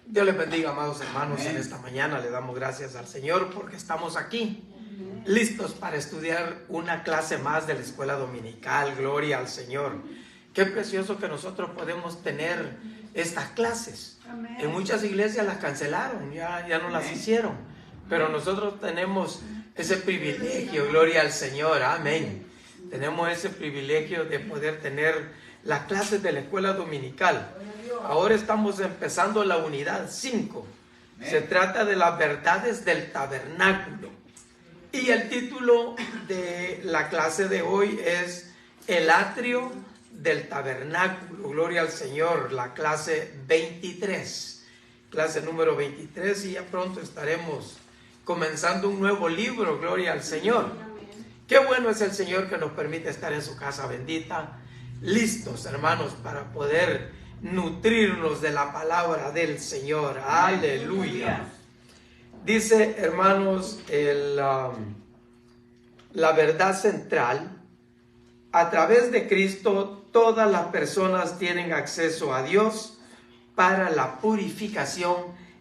Dios les bendiga, amados hermanos. En esta mañana le damos gracias al Señor porque estamos aquí, listos para estudiar una clase más de la escuela dominical. Gloria al Señor. Qué precioso que nosotros podemos tener estas clases. En muchas iglesias las cancelaron, ya no las hicieron, pero nosotros tenemos ese privilegio. Gloria al Señor, amén. Tenemos ese privilegio de poder tener las clases de la escuela dominical. Ahora estamos empezando la unidad 5. Se trata de las verdades del tabernáculo. Y el título de la clase de hoy es El atrio del tabernáculo. Gloria al Señor, la clase 23. Clase número 23, y ya pronto estaremos comenzando un nuevo libro. Gloria al Señor. Qué bueno es el Señor que nos permite estar en su casa bendita, listos, hermanos, para poder nutrirnos de la palabra del Señor. Aleluya. Dice, hermanos, la verdad central: a través de Cristo todas las personas tienen acceso a Dios para la purificación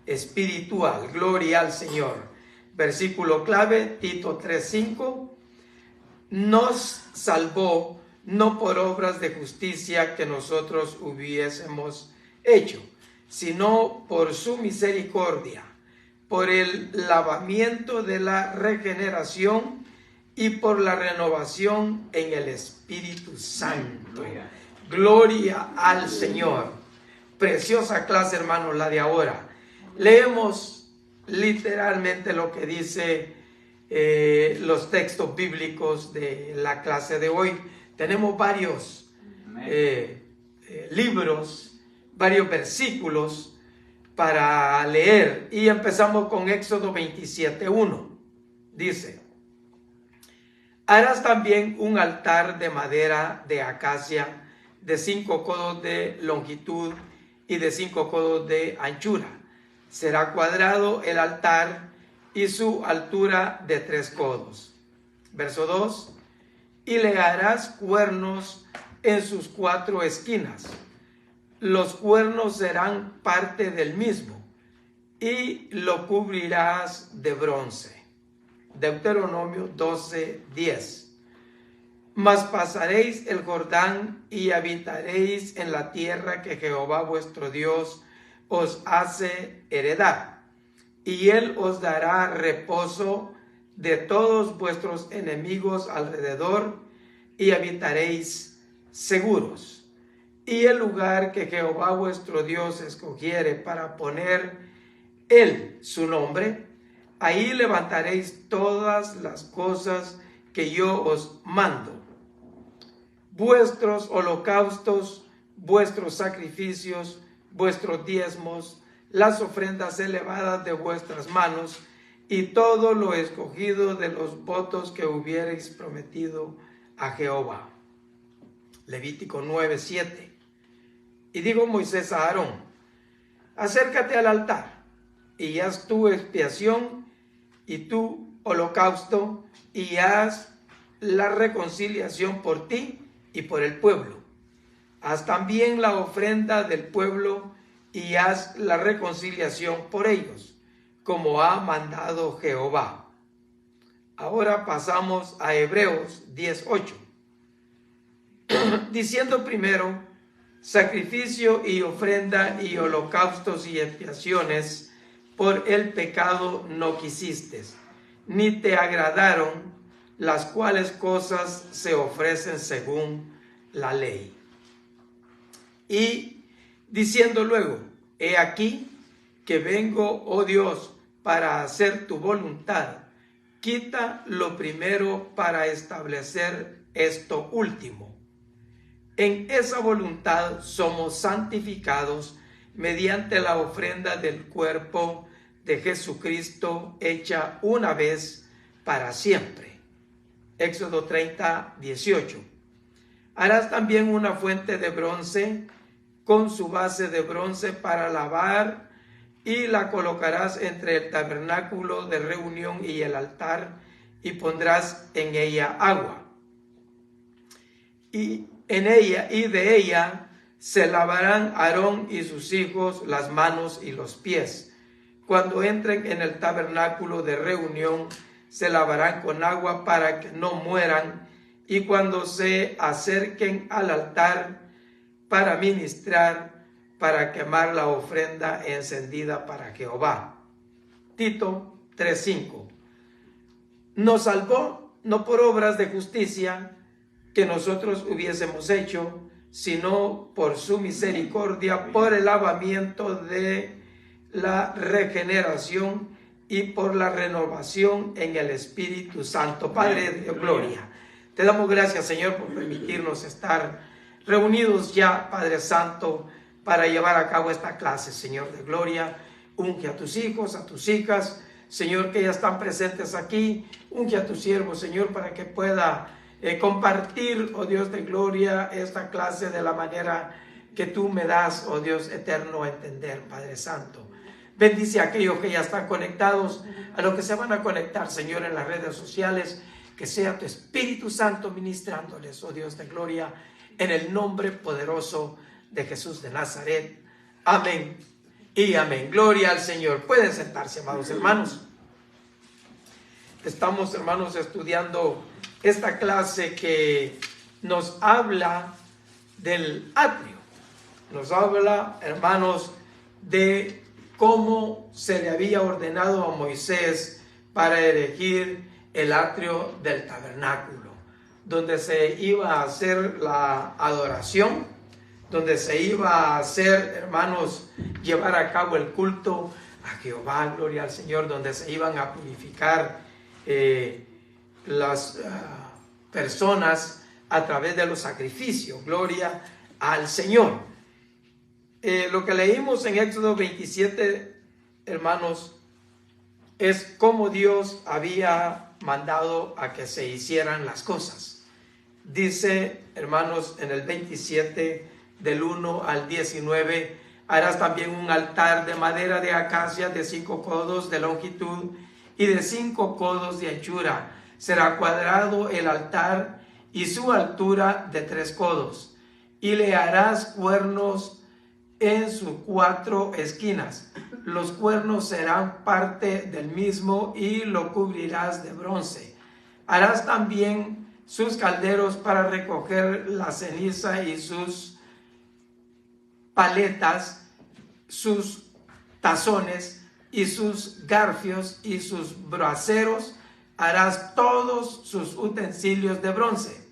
espiritual. Gloria al Señor. Versículo clave, Tito 3:5. Nos salvó no por obras de justicia que nosotros hubiésemos hecho, sino por su misericordia, por el lavamiento de la regeneración y por la renovación en el Espíritu Santo. Gloria al Señor. Preciosa clase, hermanos, la de ahora. Leemos literalmente lo que dice los textos bíblicos de la clase de hoy. Tenemos varios libros, varios versículos para leer, y empezamos con Éxodo 27:1. Dice: harás también un altar de madera de acacia de 5 codos de longitud y de 5 codos de anchura. Será cuadrado el altar y su altura de 3 codos. Verso 2. Y le harás cuernos en sus 4 esquinas. Los cuernos serán parte del mismo, y lo cubrirás de bronce. Deuteronomio 12:10. Mas pasaréis el Jordán y habitaréis en la tierra que Jehová vuestro Dios os hace heredar, y él os dará reposo de todos vuestros enemigos alrededor, y habitaréis seguros. Y el lugar que Jehová vuestro Dios escogiere para poner él su nombre, ahí levantaréis todas las cosas que yo os mando: vuestros holocaustos, vuestros sacrificios, vuestros diezmos, las ofrendas elevadas de vuestras manos, y todo lo escogido de los votos que hubierais prometido a Jehová. Levítico 9:7. Y dijo Moisés a Aarón: acércate al altar, y haz tu expiación y tu holocausto, y haz la reconciliación por ti y por el pueblo. Haz también la ofrenda del pueblo, y haz la reconciliación por ellos, como ha mandado Jehová. Ahora pasamos a Hebreos 10:8. Diciendo primero: sacrificio y ofrenda y holocaustos y expiaciones por el pecado no quisiste, ni te agradaron, las cuales cosas se ofrecen según la ley. Y diciendo luego: he aquí que vengo, oh Dios, para hacer tu voluntad, quita lo primero para establecer esto último. En esa voluntad somos santificados mediante la ofrenda del cuerpo de Jesucristo, hecha una vez para siempre. Éxodo 30:18. Harás también una fuente de bronce con su base de bronce para lavar, y la colocarás entre el tabernáculo de reunión y el altar, y pondrás en ella agua. Y de ella Se lavarán Aarón y sus hijos las manos y los pies. Cuando entren en el tabernáculo de reunión, se lavarán con agua para que no mueran, y cuando se acerquen al altar para ministrar, para quemar la ofrenda encendida para Jehová. Tito 3:5. Nos salvó no por obras de justicia que nosotros hubiésemos hecho, sino por su misericordia, por el lavamiento de la regeneración y por la renovación en el Espíritu Santo. Padre de gloria, te damos gracias, Señor, por permitirnos estar reunidos ya, Padre Santo, para llevar a cabo esta clase, Señor de gloria. Unge a tus hijos, a tus hijas, Señor, que ya están presentes aquí. Unge a tu siervo, Señor, para que pueda compartir, oh Dios de gloria, esta clase de la manera que tú me das, oh Dios eterno, a entender, Padre Santo. Bendice a aquellos que ya están conectados, a los que se van a conectar, Señor, en las redes sociales. Que sea tu Espíritu Santo ministrándoles, oh Dios de gloria, en el nombre poderoso de Jesús de Nazaret. Amén y amén. Gloria al Señor. Pueden sentarse, amados hermanos. Estamos, hermanos, estudiando esta clase que nos habla del atrio. Nos habla, hermanos, de cómo se le había ordenado a Moisés para erigir el atrio del tabernáculo, donde se iba a hacer la adoración, donde se iba a hacer, hermanos, llevar a cabo el culto a Jehová, gloria al Señor, donde se iban a purificar las personas a través de los sacrificios, gloria al Señor. Lo que leímos en Éxodo 27, hermanos, es cómo Dios había mandado a que se hicieran las cosas. Dice, hermanos, en el 27, del 1 al 19, harás también un altar de madera de acacia de 5 codos de longitud y de 5 codos de anchura. Será cuadrado el altar y su altura de 3 codos. Y le harás cuernos en sus 4 esquinas. Los cuernos serán parte del mismo y lo cubrirás de bronce. Harás también sus calderos para recoger la ceniza y sus paletas, sus tazones y sus garfios y sus braseros. Harás todos sus utensilios de bronce.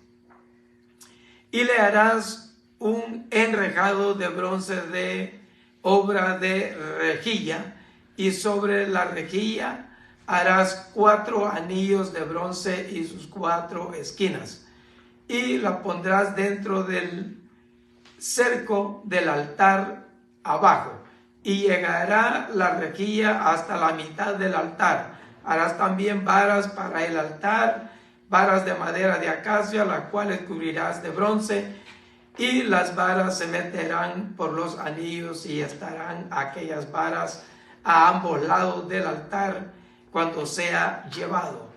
Y le harás un enrejado de bronce de obra de rejilla, y sobre la rejilla harás 4 anillos de bronce y sus 4 esquinas, y la pondrás dentro del cerco del altar abajo, y llegará la rejilla hasta la mitad del altar. Harás también varas para el altar, varas de madera de acacia, las cuales cubrirás de bronce, y las varas se meterán por los anillos y estarán aquellas varas a ambos lados del altar cuando sea llevado.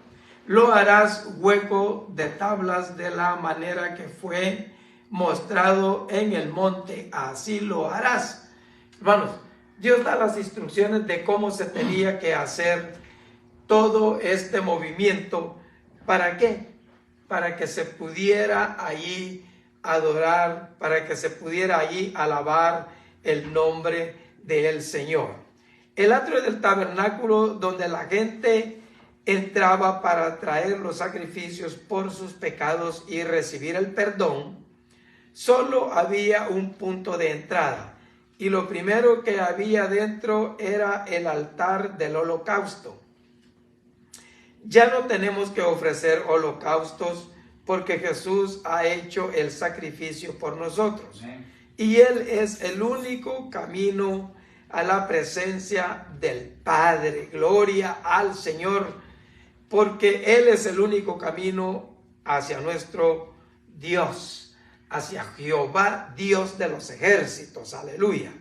Lo harás hueco de tablas de la manera que fue mostrado en el monte, así lo harás. Hermanos, Dios da las instrucciones de cómo se tenía que hacer todo este movimiento. ¿Para qué? Para que se pudiera allí adorar, para que se pudiera allí alabar el nombre del Señor. El atrio del tabernáculo, donde la gente entraba para traer los sacrificios por sus pecados y recibir el perdón, solo había un punto de entrada, y lo primero que había dentro era el altar del holocausto. Ya no tenemos que ofrecer holocaustos, porque Jesús ha hecho el sacrificio por nosotros. Y Él es el único camino a la presencia del Padre. Gloria al Señor, porque Él es el único camino hacia nuestro Dios, hacia Jehová, Dios de los ejércitos. Aleluya.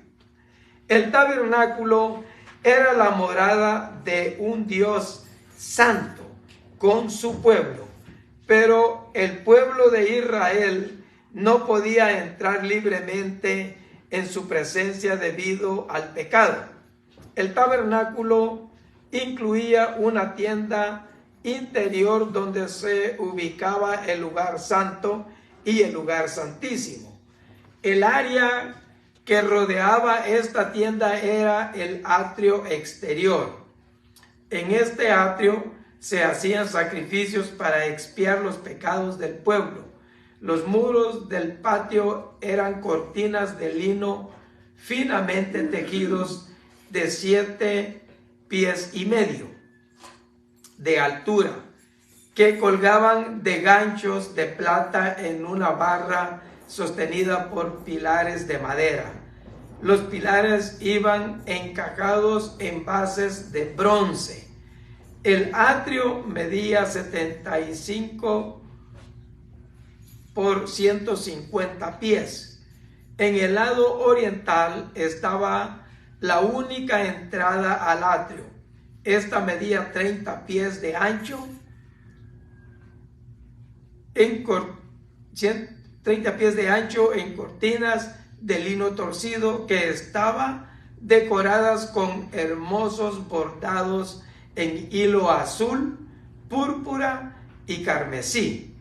El tabernáculo era la morada de un Dios santo con su pueblo. Pero el pueblo de Israel no podía entrar libremente en su presencia debido al pecado. El tabernáculo incluía una tienda interior donde se ubicaba el lugar santo y el lugar santísimo. El área que rodeaba esta tienda era el atrio exterior. En este atrio se hacían sacrificios para expiar los pecados del pueblo. Los muros del patio eran cortinas de lino finamente tejidos de 7,5 pies de altura, que colgaban de ganchos de plata en una barra sostenida por pilares de madera. Los pilares iban encajados en bases de bronce. El atrio medía 75 por 150 pies. En el lado oriental estaba la única entrada al atrio. Esta medía 30 pies de ancho, 30 pies de ancho en cortinas de lino torcido que estaba decoradas con hermosos bordados en hilo azul, púrpura y carmesí.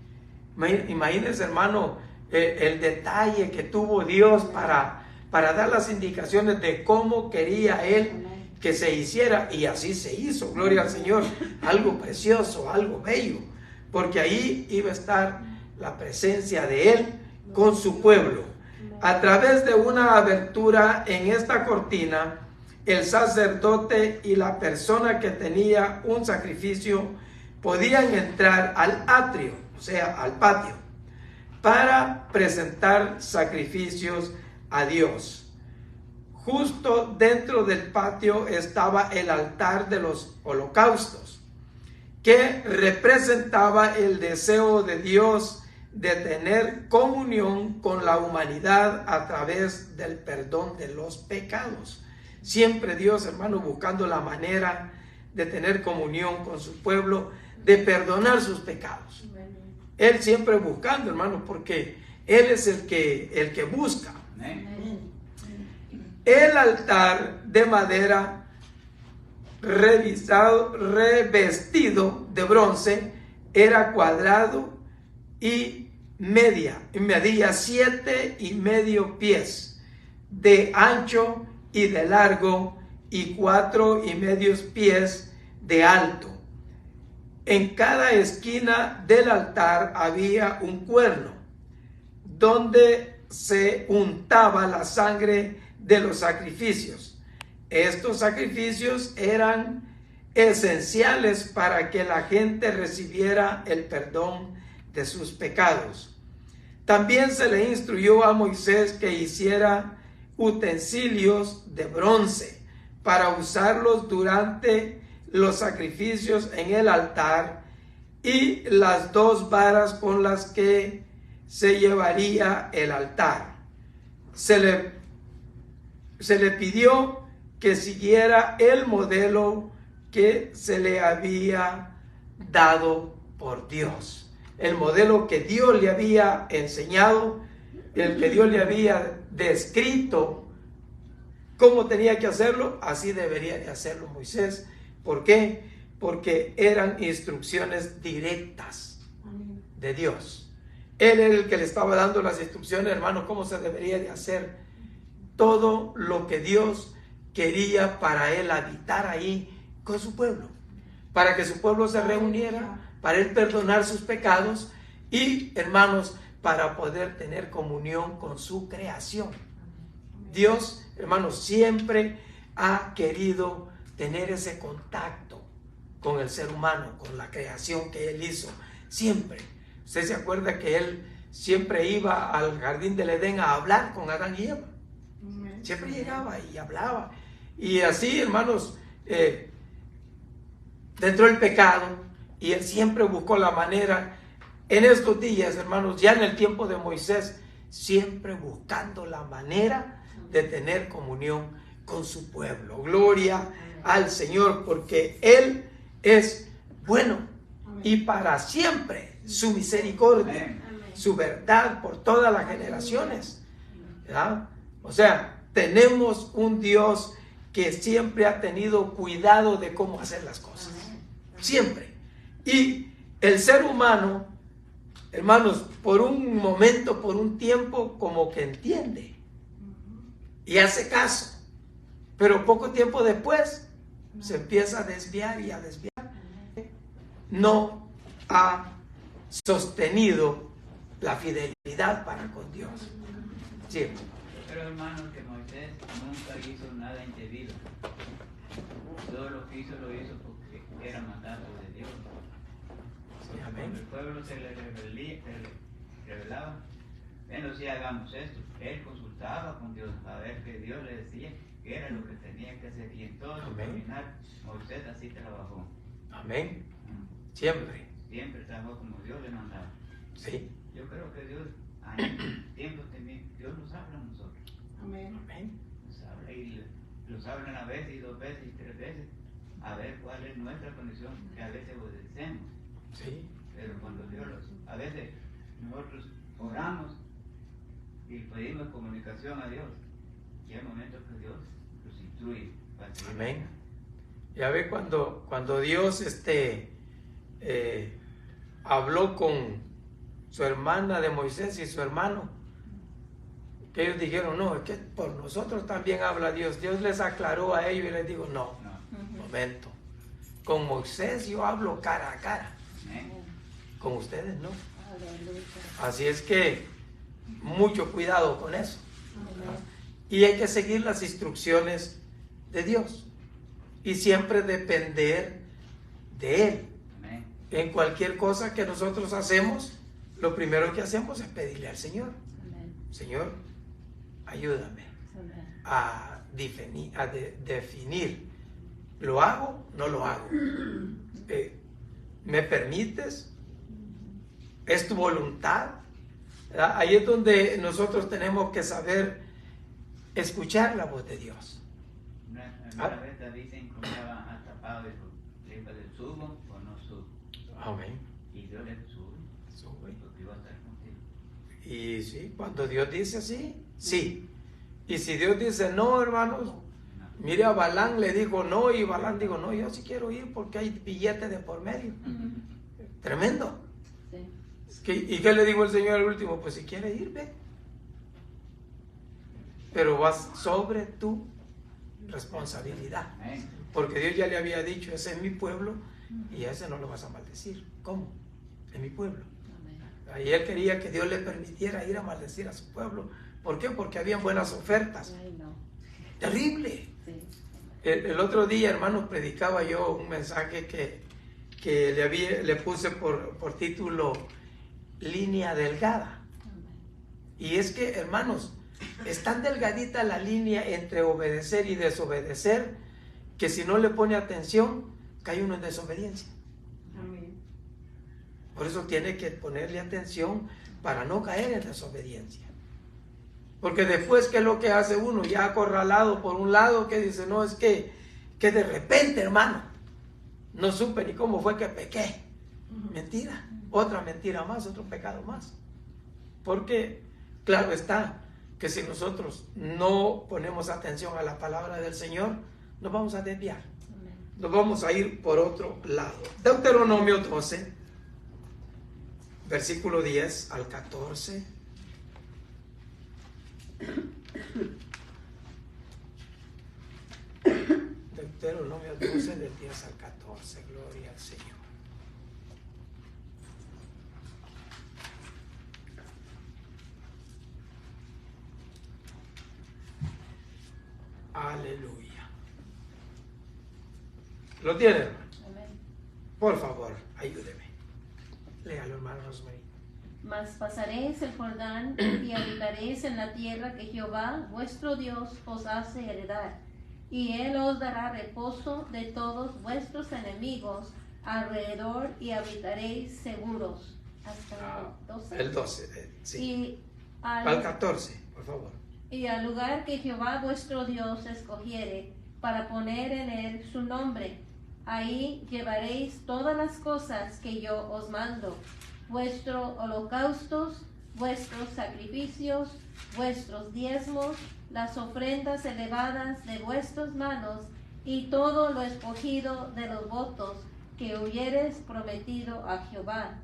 Imagínense, hermano, el detalle que tuvo Dios para dar las indicaciones de cómo quería Él que se hiciera, y así se hizo, gloria al Señor. Algo precioso, algo bello, porque ahí iba a estar la presencia de Él con su pueblo. A través de una abertura en esta cortina, el sacerdote y la persona que tenía un sacrificio podían entrar al atrio, o sea, al patio, para presentar sacrificios a Dios. Justo dentro del patio estaba el altar de los holocaustos, que representaba el deseo de Dios de tener comunión con la humanidad a través del perdón de los pecados. Siempre Dios, hermano, buscando la manera de tener comunión con su pueblo, de perdonar sus pecados. Él siempre buscando, hermano, porque Él es el que busca. El altar de madera revestido de bronce era cuadrado y medía 7,5 pies de ancho y de largo y 4,5 pies de alto. En cada esquina del altar había un cuerno donde se untaba la sangre de los sacrificios. Estos sacrificios eran esenciales para que la gente recibiera el perdón de sus pecados. También se le instruyó a Moisés que hiciera utensilios de bronce para usarlos durante los sacrificios en el altar, y las 2 varas con las que se llevaría el altar. Se le pidió que siguiera el modelo que se le había dado por Dios, el modelo que Dios le había enseñado, el que Dios le había descrito cómo tenía que hacerlo. Así debería de hacerlo Moisés. ¿Por qué? Porque eran instrucciones directas de Dios. Él era el que le estaba dando las instrucciones, hermano, cómo se debería de hacer todo lo que Dios quería para Él habitar ahí con su pueblo, para que su pueblo se reuniera, para Él perdonar sus pecados y, hermanos, para poder tener comunión con su creación. Dios, hermanos, siempre ha querido tener ese contacto con el ser humano, con la creación que Él hizo. Siempre. Usted se acuerda que Él siempre iba al jardín del Edén a hablar con Adán y Eva. Siempre llegaba y hablaba. Y así, hermanos, dentro del pecado, y Él siempre buscó la manera. En estos días, hermanos, ya en el tiempo de Moisés, siempre buscando la manera de tener comunión con su pueblo. Gloria al Señor, porque Él es bueno y para siempre su misericordia. su verdad por todas las generaciones. ¿Verdad? O sea, tenemos un Dios que siempre ha tenido cuidado de cómo hacer las cosas. Siempre. Y el ser humano, hermanos, por un momento, por un tiempo, como que entiende y hace caso. Pero poco tiempo después se empieza a desviar y a desviar. No ha sostenido la fidelidad para con Dios. Sí. Pero hermano, que Moisés nunca hizo nada indebido. Todo lo que hizo lo hizo porque era mandato de Dios. Sí, amén. Cuando el pueblo se le revelaba, bueno, sí, hagamos esto. Él consultaba con Dios a ver que Dios le decía que era lo que tenía que hacer. Y en todo su caminar, Moisés así trabajó. Amén. Siempre. Siempre trabajó como Dios le mandaba. Sí. Yo creo que Dios, en tiempos también, Dios nos habla a nosotros. Amén. Amén. Nos habla y los habla una vez y dos veces y tres veces, a ver cuál es nuestra condición, que a veces obedecemos. Sí. Pero cuando Dios a veces nosotros oramos y pedimos comunicación a Dios, y hay momentos que Dios nos instruye. Amén. Ya ve cuando Dios habló con su hermana de Moisés y su hermano, que ellos dijeron, no, es que por nosotros también habla Dios. Dios les aclaró a ellos y les dijo, no, momento, con Moisés yo hablo cara a cara, con ustedes no. Así es que mucho cuidado con eso. Y hay que seguir las instrucciones de Dios y siempre depender de Él. En cualquier cosa que nosotros hacemos, lo primero que hacemos es pedirle al Señor. Señor, ayúdame a definir, ¿lo hago? ¿No lo hago? ¿Me permites? ¿Es tu voluntad? ¿Verdad? Ahí es donde nosotros tenemos que saber escuchar la voz de Dios. Una vez David se encontraba atrapado y dijo, ¿le subo o no subo? Amén. Y Dios le sube, porque iba a estar contigo. Y sí, cuando Dios dice sí, sí. Y si Dios dice no, hermanos, mire, a Balán le dijo no y Balán dijo no, yo sí quiero ir porque hay billetes de por medio. Tremendo. ¿Y qué le dijo el Señor al último? Pues si quiere ir, ve. Pero vas sobre tu responsabilidad. Porque Dios ya le había dicho, ese es mi pueblo y a ese no lo vas a maldecir. ¿Cómo? Es mi pueblo. Ahí él quería que Dios le permitiera ir a maldecir a su pueblo. ¿Por qué? Porque habían buenas ofertas. Terrible. El otro día, hermanos, predicaba yo un mensaje que le puse por título Línea Delgada. Y es que, hermanos, es tan delgadita la línea entre obedecer y desobedecer que si no le pone atención, cae uno en desobediencia. Amén. Por eso tiene que ponerle atención para no caer en desobediencia. Porque después, ¿qué es lo que hace uno? Ya acorralado por un lado, que dice, no, es que de repente, hermano, no supe ni cómo fue que pequé. Mentira. Otra mentira más, otro pecado más. Porque, claro está, que si nosotros no ponemos atención a la palabra del Señor, nos vamos a desviar. Nos vamos a ir por otro lado. Deuteronomio 12, versículo 10 al 14. Deuteronomio 12, del 10 al 14. Gloria al Señor. Aleluya. ¿Lo tienen, hermano? Amén. Por favor, ayúdeme. Léalo, hermano Rosemary. Mas pasaréis el Jordán y habitaréis en la tierra que Jehová vuestro Dios os hace heredar, y él os dará reposo de todos vuestros enemigos alrededor y habitaréis seguros. Hasta el 12. El 12, sí. Y Al 14, por favor. y al lugar que Jehová vuestro Dios escogiere para poner en él su nombre, ahí llevaréis todas las cosas que yo os mando, vuestros holocaustos, vuestros sacrificios, vuestros diezmos, las ofrendas elevadas de vuestras manos, y todo lo escogido de los votos que hubiereis prometido a Jehová.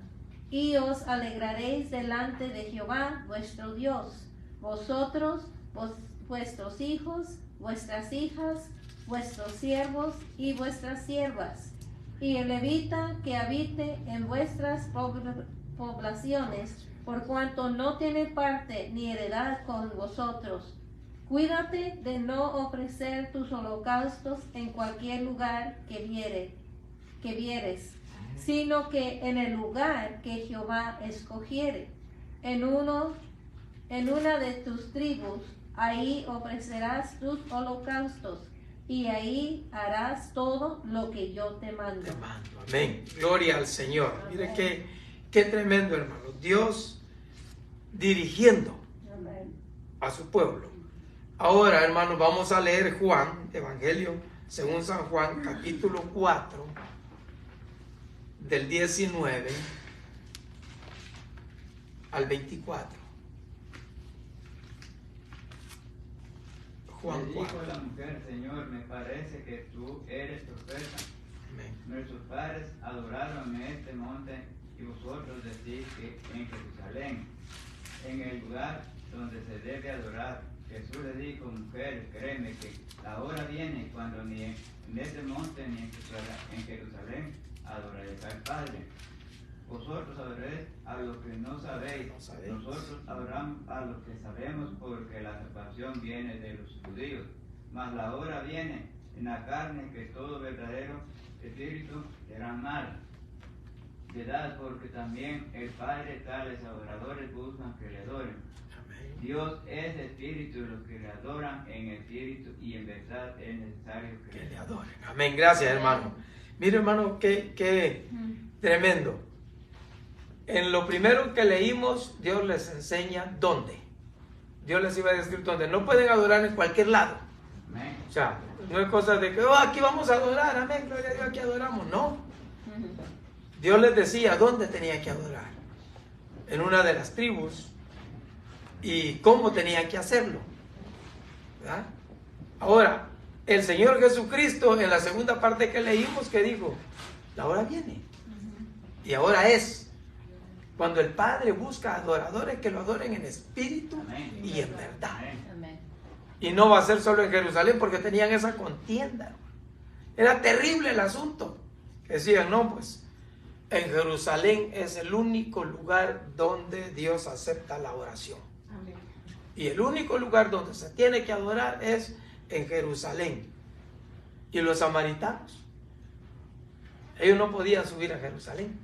Y os alegraréis delante de Jehová vuestro Dios, vosotros, vuestros hijos, vuestras hijas, vuestros siervos y vuestras siervas, y el levita que habite en vuestras poblaciones, por cuanto no tiene parte ni heredad con vosotros. Cuídate de no ofrecer tus holocaustos en cualquier lugar que vieres, sino que en el lugar que Jehová escogiere, en una de tus tribus, ahí ofrecerás tus holocaustos, y ahí harás todo lo que yo te mando. Te mando. Amén. Gloria al Señor. Mire qué tremendo, hermano. Dios dirigiendo a su pueblo. Ahora, hermanos, vamos a leer Juan, Evangelio según San Juan, capítulo 4, del 19 al 24. Juan Le 4. dijo la mujer: Señor, me parece que tú eres profeta. Amén. Nuestros padres adoraron en este monte, y vosotros decís que en Jerusalén, en el lugar donde se debe adorar. Jesús le dijo: mujer, créeme que la hora viene cuando ni en este monte ni en Jerusalén adoraréis al Padre. Vosotros adoréis a lo que no sabéis. Nosotros adoramos a lo que sabemos, porque la salvación viene de los judíos. Mas la hora viene en la carne que todo verdadero espíritu será mal. Piedad, porque también el Padre tales adoradores buscan que le adoren. Dios es espíritu, y los que le adoran en espíritu y en verdad es necesario que le adoren. Amén. Gracias, hermano. Mire, hermano, qué tremendo. En lo primero que leímos, Dios les enseña dónde. Dios les iba a decir dónde. No pueden adorar en cualquier lado. Amén. O sea, no es cosa de que aquí vamos a adorar, amén, gloria a Dios, aquí adoramos. No. Dios les decía dónde tenían que adorar. En una de las tribus. Y cómo tenían que hacerlo. ¿Verdad? Ahora, el Señor Jesucristo, en la segunda parte que leímos, que dijo: la hora viene. Y ahora es cuando el Padre busca adoradores que lo adoren en espíritu y en verdad. Amén. Y no va a ser solo en Jerusalén, porque tenían esa contienda. Era terrible el asunto. Decían: no, pues en Jerusalén es el único lugar donde Dios acepta la oración. Amén. Y el único lugar donde se tiene que adorar es en Jerusalén. Y los samaritanos, ellos no podían subir a Jerusalén.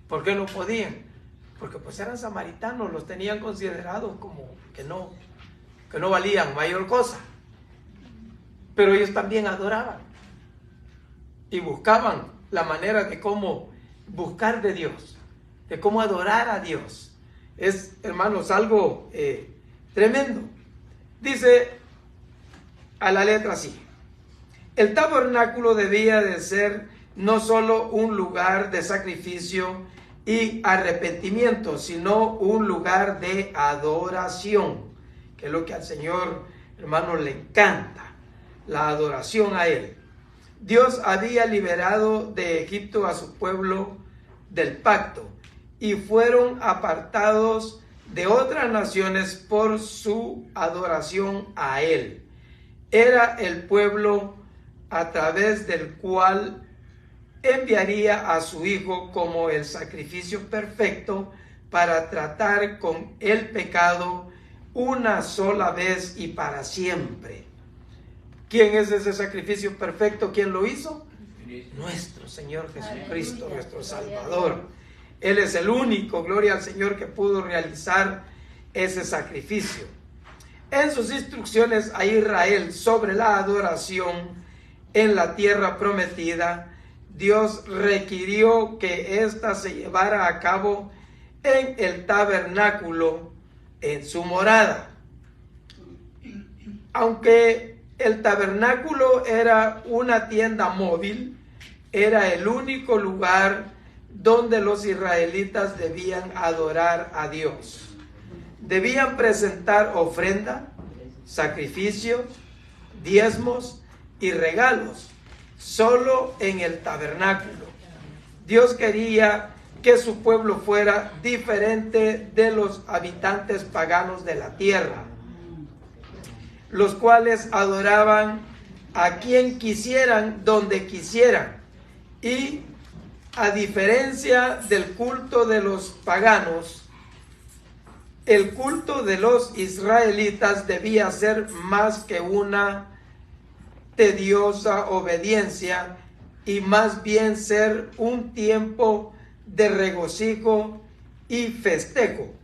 ¿Por qué no podían? Porque pues eran samaritanos, los tenían considerados como que no valían mayor cosa. Pero ellos también adoraban y buscaban la manera de cómo buscar de Dios, de cómo adorar a Dios. Es, hermanos, algo tremendo. Dice a la letra así: el tabernáculo debía de ser no solo un lugar de sacrificio y arrepentimiento, sino un lugar de adoración, que es lo que al Señor, hermanos, le encanta, la adoración a Él. Dios había liberado de Egipto a su pueblo del pacto, y fueron apartados de otras naciones por su adoración a Él. Era el pueblo a través del cual enviaría a su Hijo como el sacrificio perfecto para tratar con el pecado una sola vez y para siempre. ¿Quién es ese sacrificio perfecto? ¿Quién lo hizo? Nuestro Señor Jesucristo, Aleluya. nuestro Salvador. Él es el único, gloria al Señor, que pudo realizar ese sacrificio. En sus instrucciones a Israel sobre la adoración en la tierra prometida, Dios requirió que ésta se llevara a cabo en el tabernáculo, en su morada. Aunque el tabernáculo era una tienda móvil, era el único lugar donde los israelitas debían adorar a Dios. Debían presentar ofrenda, sacrificio, diezmos y regalos, solo en el tabernáculo. Dios quería que su pueblo fuera diferente de los habitantes paganos de la tierra, los cuales adoraban a quien quisieran, donde quisieran, y a diferencia del culto de los paganos, el culto de los israelitas debía ser más que una tediosa obediencia y más bien ser un tiempo de regocijo y festejo.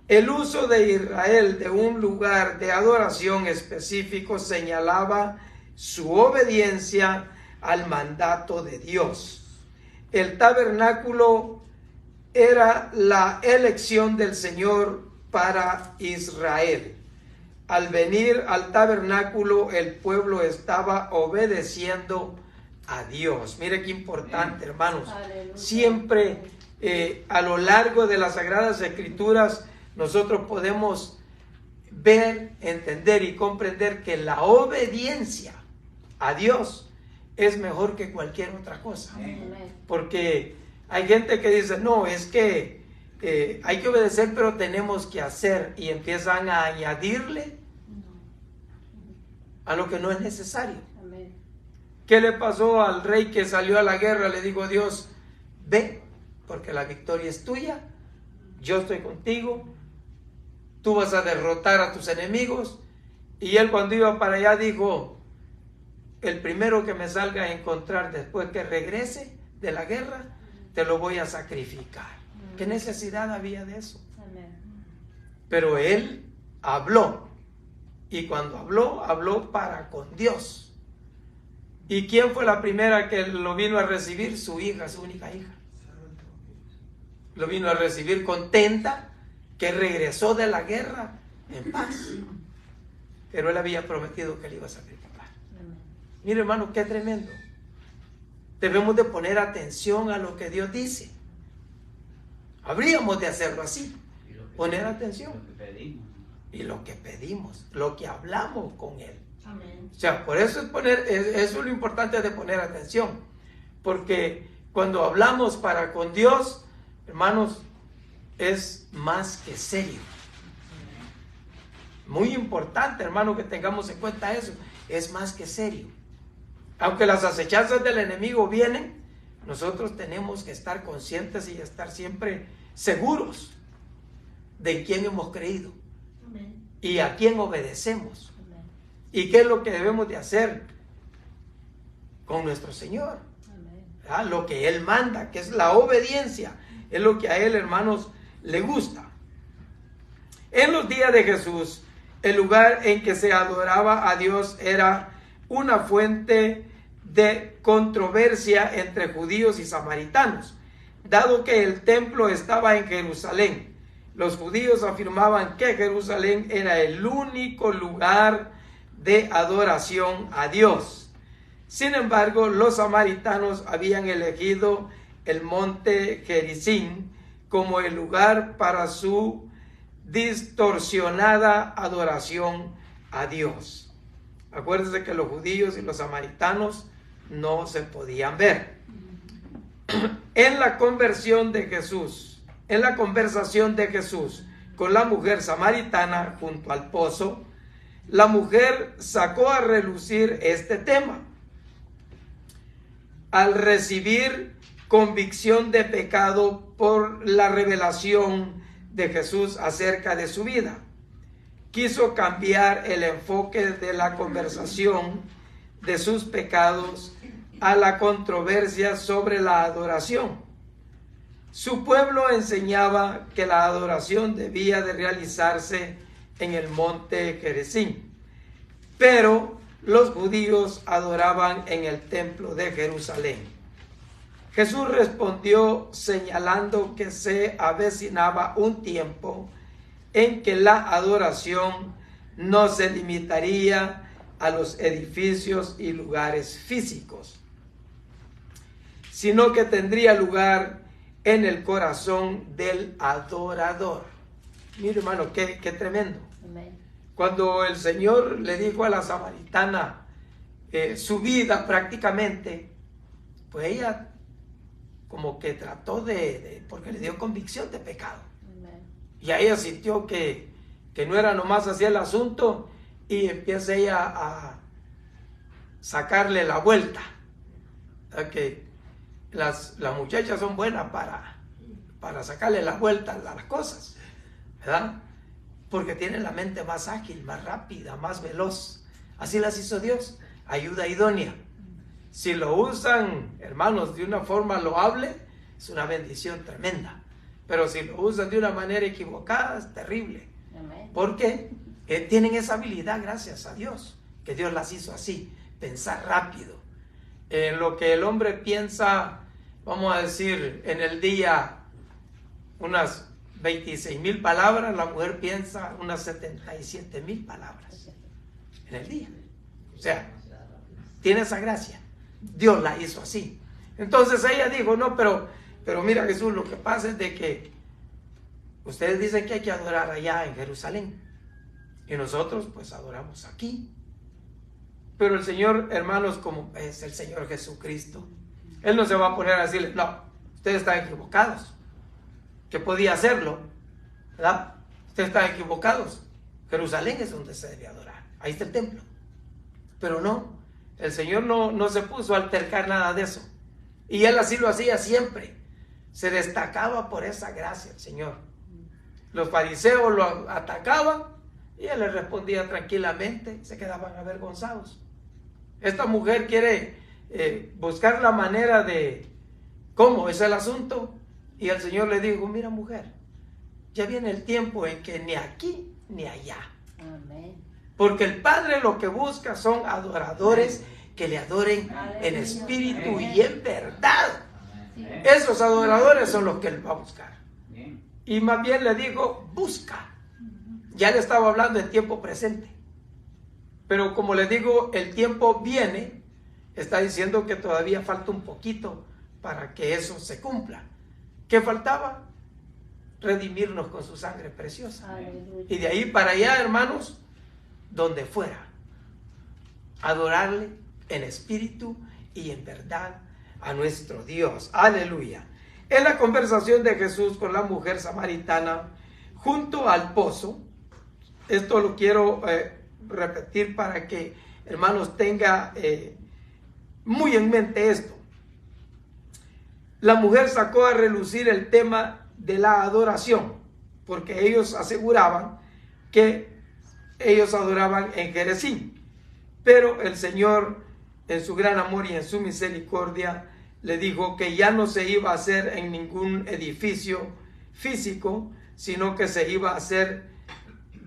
El uso de Israel de un lugar de adoración específico señalaba su obediencia al mandato de Dios. El tabernáculo era la elección del Señor para Israel. Al venir al tabernáculo, el pueblo estaba obedeciendo a Dios. Mire qué importante, hermanos. Aleluya. Siempre a lo largo de las Sagradas Escrituras nosotros podemos ver, entender y comprender que la obediencia a Dios es mejor que cualquier otra cosa. Amén. Porque hay gente que dice, no, es que hay que obedecer, pero tenemos que hacer, y empiezan a añadirle a lo que no es necesario. Amén. ¿Qué le pasó al rey que salió a la guerra? Le dijo Dios, ve, porque la victoria es tuya, yo estoy contigo, tú vas a derrotar a tus enemigos. Y él, cuando iba para allá, dijo, el primero que me salga a encontrar después que regrese de la guerra, te lo voy a sacrificar. ¿Qué necesidad había de eso? Amén. Pero él habló, y cuando habló, habló para con Dios. ¿Y quién fue la primera que lo vino a recibir? Su hija, su única hija. Lo vino a recibir contenta, que regresó de la guerra en paz. Pero él había prometido que le iba a sacrificar. Amén. Mire, hermano, qué tremendo. Debemos de poner atención a lo que Dios dice. Habríamos de hacerlo así. Poner atención. Lo que pedimos. Y lo que pedimos, lo que hablamos con Él. Amén. O sea, por eso eso es lo importante de poner atención. Porque cuando hablamos para con Dios, hermanos, es más que serio. Muy importante, hermano, que tengamos en cuenta eso. Es más que serio. Aunque las acechanzas del enemigo vienen, nosotros tenemos que estar conscientes y estar siempre seguros de quién hemos creído Amén. y a quién obedecemos. Amén. ¿Y qué es lo que debemos de hacer con nuestro Señor? Amén. ¿Verdad? Lo que Él manda, que es la obediencia, es lo que a Él, hermanos, le gusta. En los días de Jesús, el lugar en que se adoraba a Dios era una fuente de controversia entre judíos y samaritanos, dado que el templo estaba en Jerusalén. Los judíos afirmaban que Jerusalén era el único lugar de adoración a Dios. Sin embargo, los samaritanos habían elegido el monte Gerizim como el lugar para su distorsionada adoración a Dios. Acuérdense que los judíos y los samaritanos no se podían ver. En la conversión de Jesús, en la conversación de Jesús con la mujer samaritana junto al pozo, la mujer sacó a relucir este tema. Al recibir convicción de pecado por la revelación de Jesús acerca de su vida, quiso cambiar el enfoque de la conversación de sus pecados a la controversia sobre la adoración. Su pueblo enseñaba que la adoración debía de realizarse en el monte Gerizim, pero los judíos adoraban en el templo de Jerusalén. Jesús respondió señalando que se avecinaba un tiempo en que la adoración no se limitaría a los edificios y lugares físicos, sino que tendría lugar en el corazón del adorador. Mire, hermano, qué tremendo. Amén. Cuando el Señor le dijo a la samaritana su vida prácticamente, pues ella como que trató porque le dio convicción de pecado. Amén. Y a ella sintió que no era nomás así el asunto, y empieza ella a sacarle la vuelta. Que las muchachas son buenas para sacarle la vuelta a las cosas, ¿verdad? Porque tienen la mente más ágil, más rápida, más veloz. Así las hizo Dios, ayuda idónea. Si lo usan, hermanos, de una forma loable, es una bendición tremenda. Pero si lo usan de una manera equivocada, es terrible. Amén. Porque tienen esa habilidad, gracias a Dios, que Dios las hizo así, pensar rápido. En lo que el hombre piensa, vamos a decir, en el día unas 26,000 palabras, la mujer piensa unas 77,000 palabras en el día. O sea, tiene esa gracia. Dios la hizo así. Entonces ella dijo, no, pero mira, Jesús, lo que pasa es de que ustedes dicen que hay que adorar allá en Jerusalén, y nosotros pues adoramos aquí. Pero el Señor, hermanos, como es el Señor Jesucristo, Él no se va a poner a decirle, no, ustedes están equivocados, que podía hacerlo, ¿verdad? Ustedes están equivocados. Jerusalén es donde se debe adorar, ahí está el templo. Pero no, el Señor no se puso a altercar nada de eso. Y Él así lo hacía siempre. Se destacaba por esa gracia el Señor. Los fariseos lo atacaban y Él les respondía tranquilamente, se quedaban avergonzados. Esta mujer quiere buscar la manera de cómo es el asunto, y el Señor le dijo, mira, mujer, ya viene el tiempo en que ni aquí ni allá. Amén. Porque el Padre lo que busca son adoradores que le adoren en espíritu y en verdad. Sí. Esos adoradores son los que Él va a buscar. Bien. Y más bien le dijo, busca. Ya le estaba hablando en tiempo presente. Pero como le digo, el tiempo viene, está diciendo que todavía falta un poquito para que eso se cumpla. ¿Qué faltaba? Redimirnos con su sangre preciosa. Aleluya. Y de ahí para allá, hermanos, donde fuera, adorarle en espíritu y en verdad a nuestro Dios. Aleluya. En la conversación de Jesús con la mujer samaritana junto al pozo, esto lo quiero repetir para que, hermanos, tenga muy en mente esto. La mujer sacó a relucir el tema de la adoración, porque ellos aseguraban que ellos adoraban en Jerezín, pero el Señor, en su gran amor y en su misericordia, le dijo que ya no se iba a hacer en ningún edificio físico, sino que se iba a hacer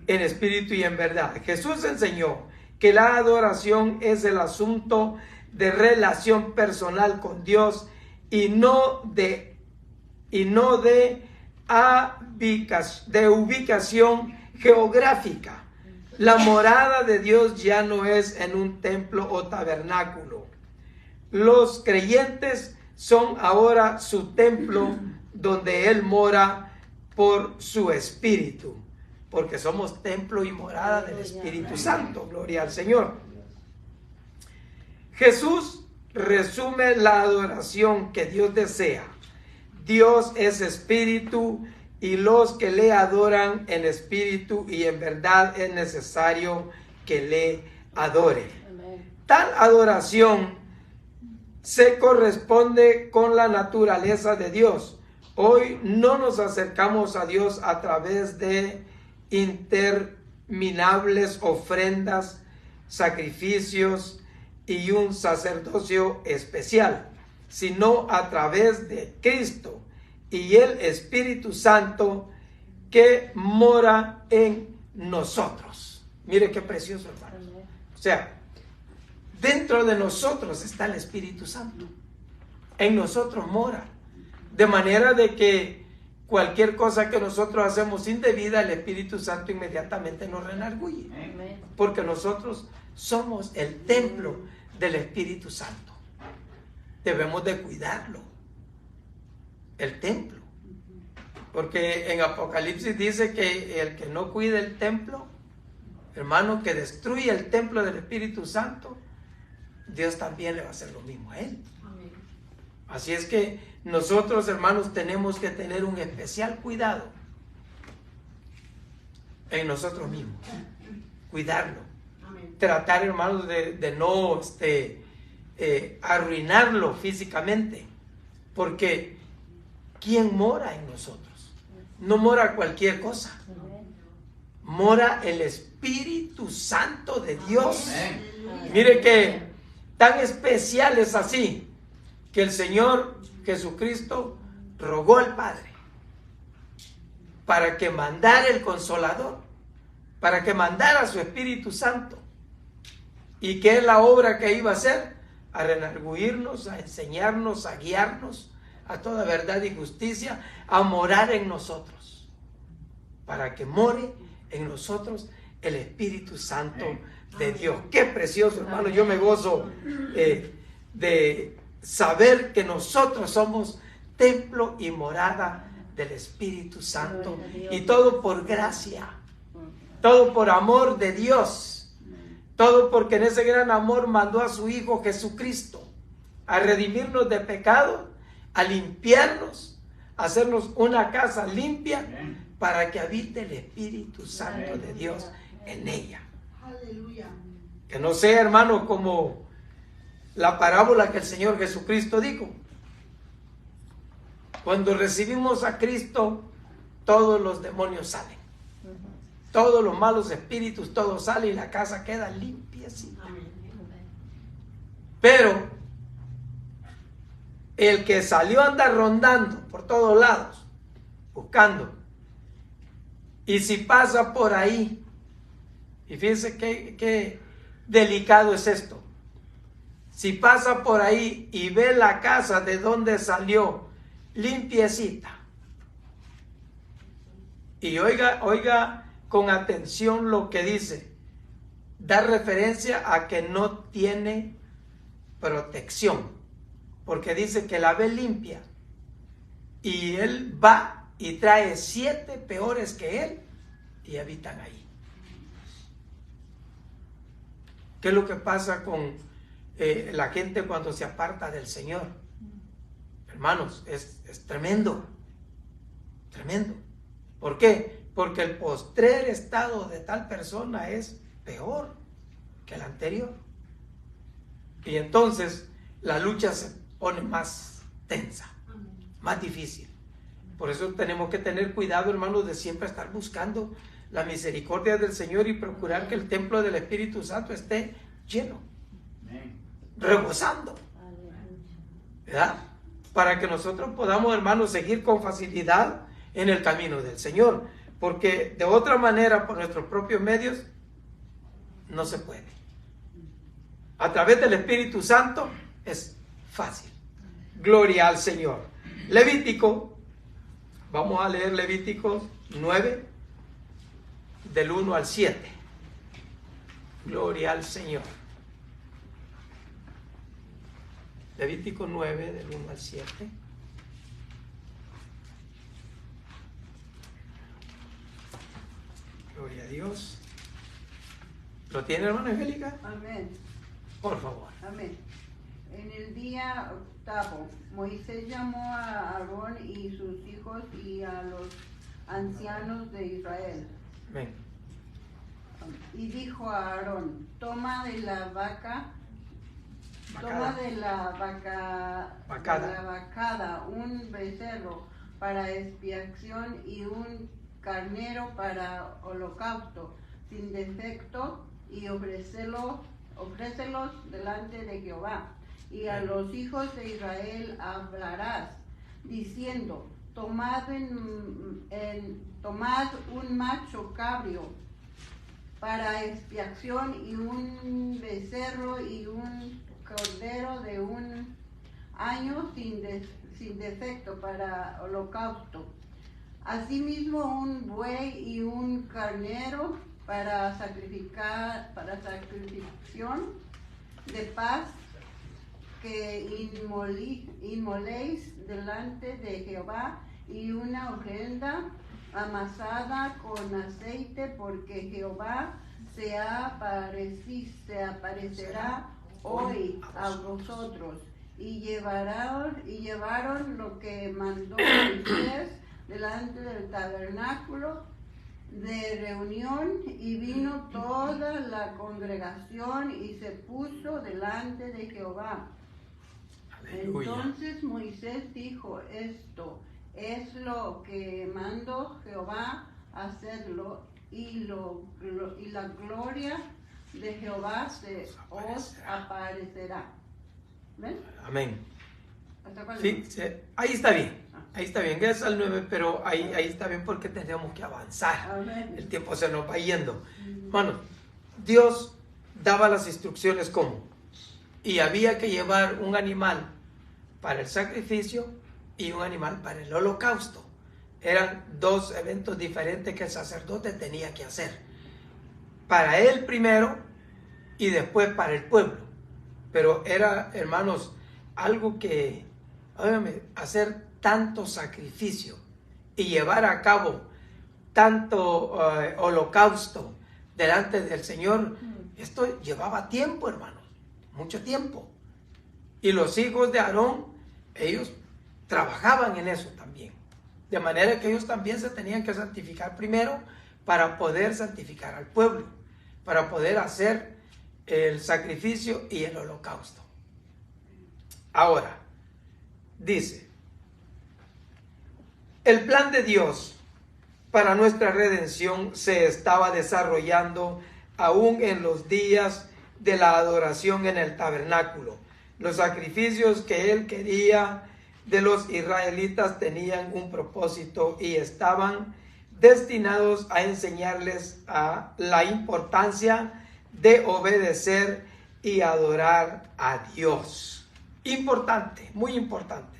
en espíritu y en verdad. Jesús enseñó que la adoración es el asunto de relación personal con Dios y no de ubicación geográfica. La morada de Dios ya no es en un templo o tabernáculo. Los creyentes son ahora su templo donde Él mora por su Espíritu, porque somos templo y morada del Espíritu Santo. Gloria al Señor. Jesús resume la adoración que Dios desea. Dios es espíritu y los que le adoran en espíritu y en verdad es necesario que le adoren. Amén. Tal adoración se corresponde con la naturaleza de Dios. Hoy no nos acercamos a Dios a través de interminables ofrendas, sacrificios y un sacerdocio especial, sino a través de Cristo y el Espíritu Santo que mora en nosotros. Mire qué precioso, hermano. Amén. O sea, dentro de nosotros está el Espíritu Santo. En nosotros mora. De manera de que cualquier cosa que nosotros hacemos indebida, el Espíritu Santo inmediatamente nos redarguye. Amén. Porque nosotros somos el templo del Espíritu Santo. Debemos de cuidarlo. el templo. Porque en Apocalipsis dice que el que no cuida el templo, hermano, que destruye el templo del Espíritu Santo, Dios también le va a hacer lo mismo a él. Amén. Así es que nosotros, hermanos, tenemos que tener un especial cuidado en nosotros mismos. Cuidarlo. Amén. Tratar, hermanos, de no arruinarlo físicamente. Porque ¿quién mora en nosotros? No mora cualquier cosa. Mora el Espíritu Santo de Dios. Amén. Mire que tan especial es así que el Señor Jesucristo rogó al Padre para que mandara el Consolador, para que mandara su Espíritu Santo. ¿Y qué es la obra que iba a hacer? A redarguirnos, a enseñarnos, a guiarnos a toda verdad y justicia, a morar en nosotros, para que more en nosotros el Espíritu Santo de Dios. Qué precioso, hermano. Yo me gozo de saber que nosotros somos templo y morada del Espíritu Santo, y todo por gracia, todo por amor de Dios, todo porque en ese gran amor mandó a su Hijo Jesucristo a redimirnos de pecado, a limpiarnos, a hacernos una casa limpia para que habite el Espíritu Santo de Dios en ella. Aleluya. Que no sea, hermano, como la parábola que el Señor Jesucristo dijo. Cuando recibimos a Cristo, todos los demonios salen. Todos los malos espíritus, todo sale y la casa queda limpia así. Amén. Pero el que salió a andar rondando por todos lados, buscando, y si pasa por ahí, y fíjense qué delicado es esto, si pasa por ahí y ve la casa de donde salió limpiecita, y oiga con atención lo que dice, da referencia a que no tiene protección, porque dice que la ve limpia, y él va y trae 7 peores que él y habitan ahí. ¿Qué es lo que pasa con la gente cuando se aparta del Señor? Hermanos, es tremendo, tremendo. ¿Por qué? Porque el postrer estado de tal persona es peor que el anterior. Y entonces la lucha se pone más tensa, más difícil. Por eso tenemos que tener cuidado, hermanos, de siempre estar buscando la misericordia del Señor y procurar que el templo del Espíritu Santo esté lleno, rebosando, ¿verdad? Para que nosotros podamos, hermanos, seguir con facilidad en el camino del Señor, porque de otra manera, por nuestros propios medios, no se puede. A través del Espíritu Santo es fácil. Gloria al Señor. Levítico, vamos a leer Levítico 9, del 1 al 7. Gloria al Señor. Levítico 9, del 1 al 7. Gloria a Dios. ¿Lo tiene, hermana Angélica? Amén. Por favor. Amén. En el día 8, Moisés llamó a Aarón y sus hijos y a los ancianos de Israel. Amén. Y dijo a Aarón, toma de la Vacada. vacada un becerro para expiación y un carnero para holocausto sin defecto, y ofrécelos delante de Jehová. Y a los hijos de Israel hablarás, diciendo, tomad un macho cabrio para expiación, y un becerro y un cordero de 1 año sin defecto para holocausto. Asimismo un buey y un carnero para sacrificación de paz, que inmoléis delante de Jehová y una ofrenda amasada con aceite, porque Jehová se aparecerá hoy a vosotros. Y llevaron lo que mandó Moisés delante del tabernáculo de reunión, y vino toda la congregación y se puso delante de Jehová. Aleluya. Entonces Moisés dijo: esto es lo que mandó Jehová hacerlo, y la gloria de Jehová se os aparecerá. ¿Ven? Amén. ¿Hasta cuándo? Sí, sí, ahí está bien. Ahí está bien, es al 9, pero ahí está bien porque tenemos que avanzar. Amén. El tiempo se nos va yendo. Bueno, Dios daba las instrucciones cómo. Y había que llevar un animal para el sacrificio y un animal para el holocausto. Eran dos eventos diferentes que el sacerdote tenía que hacer. Para él primero y después para el pueblo. Pero era, hermanos, algo que, óyeme, hacer tanto sacrificio y llevar a cabo tanto holocausto delante del Señor, esto llevaba tiempo, hermanos, mucho tiempo. Y los hijos de Aarón, ellos trabajaban en eso también. De manera que ellos también se tenían que santificar primero para poder santificar al pueblo, para poder hacer el sacrificio y el holocausto. Ahora, dice, el plan de Dios para nuestra redención se estaba desarrollando aún en los días de la adoración en el tabernáculo. Los sacrificios que él quería de los israelitas tenían un propósito y estaban destinados a enseñarles a la importancia de obedecer y adorar a Dios. Importante, muy importante.